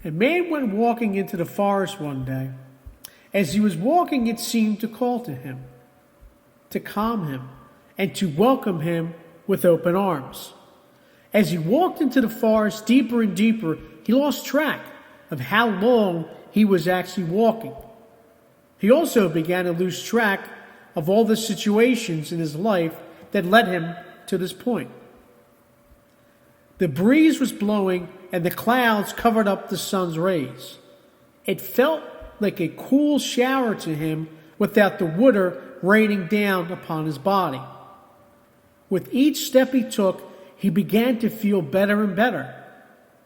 A man went walking into the forest one day. As he was walking, it seemed to call to him, to calm him, and to welcome him with open arms. As he walked into the forest deeper and deeper, he lost track of how long he was actually walking. He also began to lose track of all the situations in his life that led him to this point. The breeze was blowing and the clouds covered up the sun's rays. It felt like a cool shower to him without the water raining down upon his body. With each step he took, he began to feel better and better.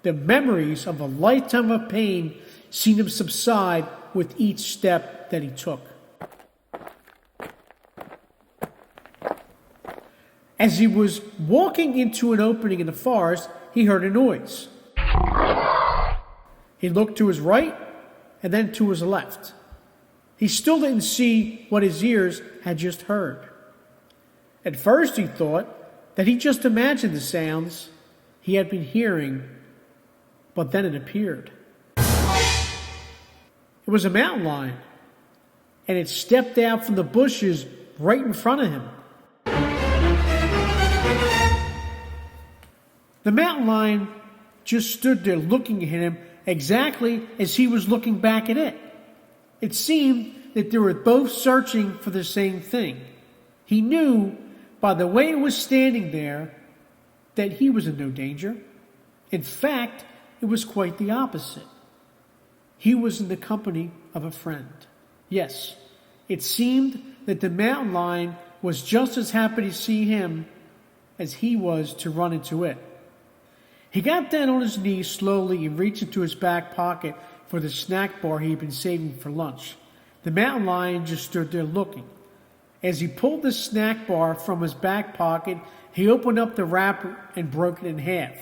The memories of a lifetime of pain seemed to subside with each step that he took. As he was walking into an opening in the forest, he heard a noise. He looked to his right and then to his left. He still didn't see what his ears had just heard. At first he thought that he just imagined the sounds he had been hearing, but then it appeared. It was a mountain lion, and it stepped out from the bushes right in front of him. The mountain lion just stood there looking at him exactly as he was looking back at it. It seemed that they were both searching for the same thing. He knew by the way it was standing there that he was in no danger. In fact, it was quite the opposite. He was in the company of a friend. Yes, it seemed that the mountain lion was just as happy to see him as he was to run into it. He got down on his knees slowly and reached into his back pocket for the snack bar he had been saving for lunch. The mountain lion just stood there looking. As he pulled the snack bar from his back pocket, he opened up the wrapper and broke it in half.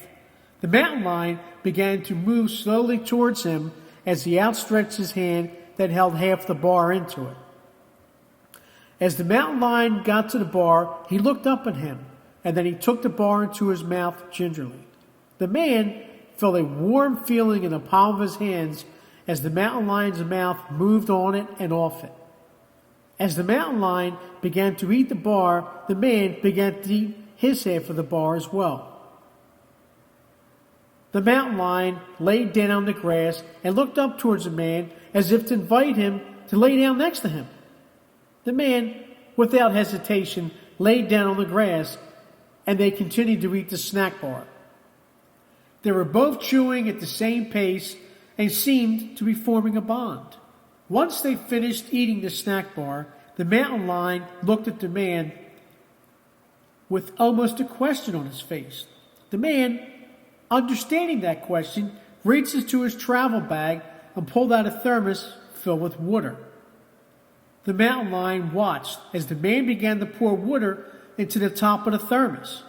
The mountain lion began to move slowly towards him as he outstretched his hand that held half the bar into it. As the mountain lion got to the bar, he looked up at him, and then he took the bar into his mouth gingerly. The man felt a warm feeling in the palm of his hands as the mountain lion's mouth moved on it and off it. As the mountain lion began to eat the bar, the man began to eat his half of the bar as well. The mountain lion laid down on the grass and looked up towards the man as if to invite him to lay down next to him. The man, without hesitation, laid down on the grass, and they continued to eat the snack bar. They were both chewing at the same pace and seemed to be forming a bond. Once they finished eating the snack bar, the mountain lion looked at the man with almost a question on his face. The man, understanding that question, reached into his travel bag and pulled out a thermos filled with water. The mountain lion watched as the man began to pour water into the top of the thermos.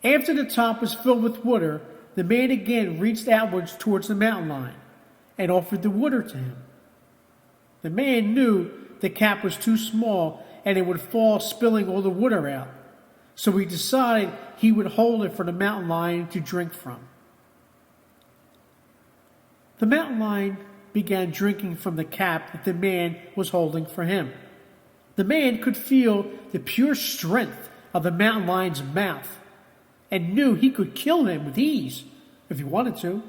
After the top was filled with water, the man again reached outwards towards the mountain lion and offered the water to him. The man knew the cap was too small and it would fall, spilling all the water out, so he decided he would hold it for the mountain lion to drink from. The mountain lion began drinking from the cap that the man was holding for him. The man could feel the pure strength of the mountain lion's mouth and knew he could kill him with ease if he wanted to.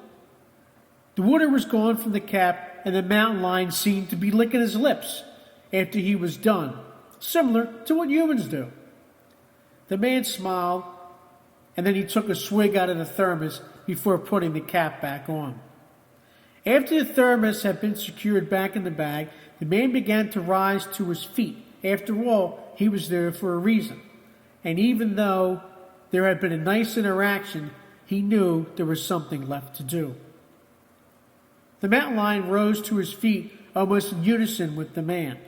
The water was gone from the cap, and the mountain lion seemed to be licking his lips after he was done, similar to what humans do. The man smiled, and then he took a swig out of the thermos before putting the cap back on. After the thermos had been secured back in the bag, the man began to rise to his feet. After all, he was there for a reason. And even though there had been a nice interaction, he knew there was something left to do. The mountain lion rose to his feet almost in unison with the man.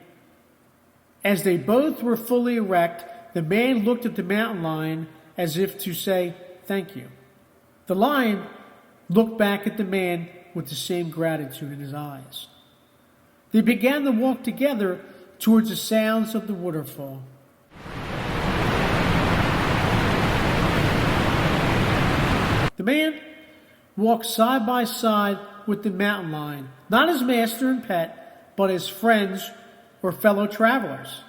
As they both were fully erect, the man looked at the mountain lion as if to say, "Thank you." The lion looked back at the man with the same gratitude in his eyes. They began to walk together towards the sounds of the waterfall. The man walked side by side with the mountain lion, not as master and pet, but as friends or fellow travelers.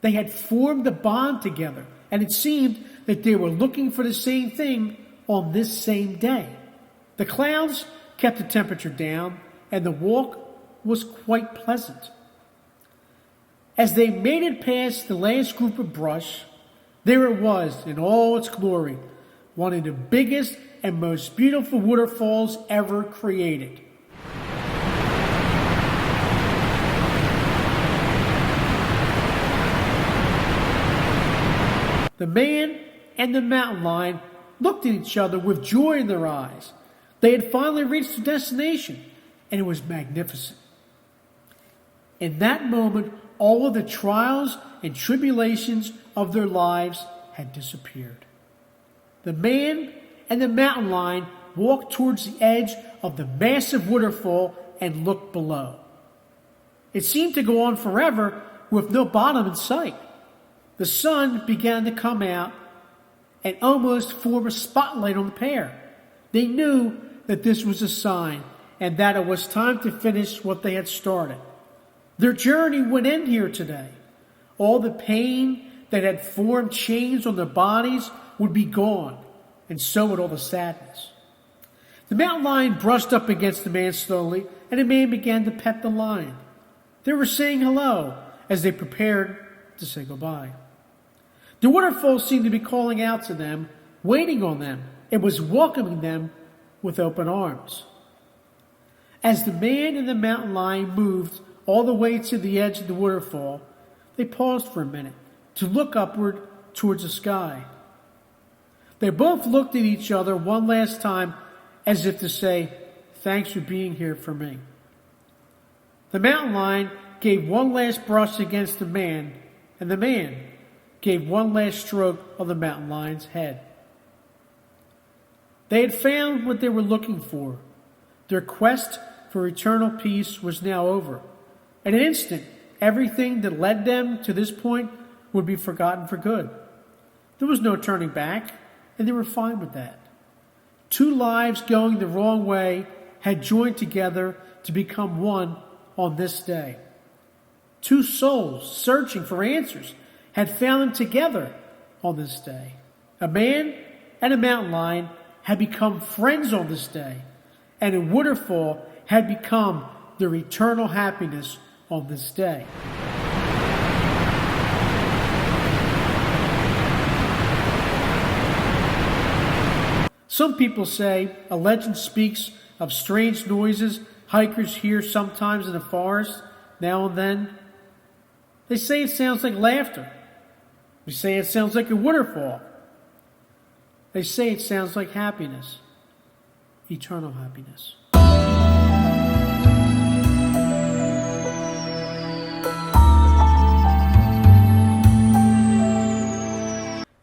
They had formed a bond together, and it seemed that they were looking for the same thing on this same day. The clouds kept the temperature down, and the walk was quite pleasant. As they made it past the last group of brush, there it was in all its glory, one of the biggest and most beautiful waterfalls ever created. The man and the mountain lion looked at each other with joy in their eyes. They had finally reached their destination, and it was magnificent. In that moment, all of the trials and tribulations of their lives had disappeared. The man and the mountain lion walked towards the edge of the massive waterfall and looked below. It seemed to go on forever with no bottom in sight. The sun began to come out and almost form a spotlight on the pair. They knew that this was a sign and that it was time to finish what they had started. Their journey would end here today. All the pain that had formed chains on their bodies would be gone, and so would all the sadness. The mountain lion brushed up against the man slowly, and the man began to pet the lion. They were saying hello as they prepared to say goodbye. The waterfall seemed to be calling out to them, waiting on them. It was welcoming them with open arms. As the man and the mountain lion moved all the way to the edge of the waterfall, they paused for a minute to look upward towards the sky. They both looked at each other one last time as if to say, "Thanks for being here for me." The mountain lion gave one last brush against the man, and the man gave one last stroke of the mountain lion's head. They had found what they were looking for. Their quest for eternal peace was now over. In an instant, everything that led them to this point would be forgotten for good. There was no turning back, and they were fine with that. Two lives going the wrong way had joined together to become one on this day. Two souls searching for answers had found them together on this day. A man and a mountain lion had become friends on this day, and a waterfall had become their eternal happiness on this day. Some people say a legend speaks of strange noises hikers hear sometimes in the forest, now and then. They say it sounds like laughter. They say it sounds like a waterfall. They say it sounds like happiness, eternal happiness.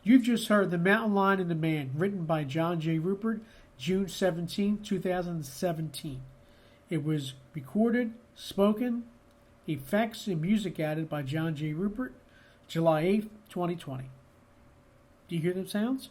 You've just heard The Mountain Lion and the Man, written by John J. Ruppert, June 17, 2017. It was recorded, spoken, effects, and music added by John J. Ruppert, July 8, 2020. Do you hear them sounds?